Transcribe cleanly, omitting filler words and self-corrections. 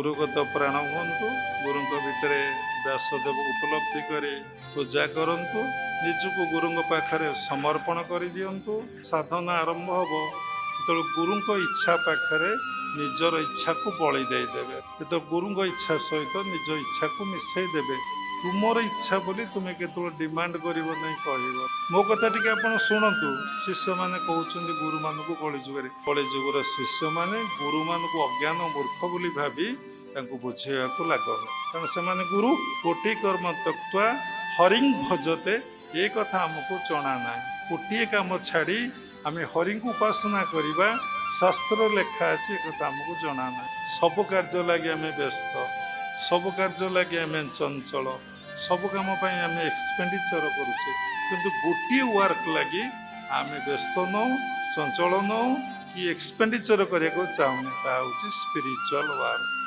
गुरुगत प्राण हुंतु गुरु भितर व्यासदेव उपलब्धि कर पूजा करंतु निजको गुरु पाखरे समर्पण कर दियंतु साधना आरंभ हम जो गुरु इच्छा पाखरे निजर इच्छा को बलि देदेवे तो गुरु इच्छा सहित निज इच्छा को मिसई देवे तुमर इच्छा बोली तुम्हें केतल डिमांड कर मो कथा टी आप शुणु शिष्य मैंने कहते गुरु मान को कलिजुगर कलिजुगर शिष्य मैंने गुरु मान को अज्ञान मूर्ख बोली भावी बुझेगा लगन कारण से गुरु कोटि कर्म त्यक्त्वा हरिं भजते ये कथा आमको चना ना गोटे कम छाड़ी आम हरि को उपासना करवा शास्त्र लेखा अच्छे कथा आमको जना ना सब कार्य लगे आम व्यस्त सब कार्य लगे आम चंचल सब कम आम एक्सपेंडिचर करुचे किंतु गोटे वर्क लगी आम व्यस्त नौ चंचल नौ कि एक्सपेंडिचर करने को चाहूनी स्पिरिचुअल वर्क।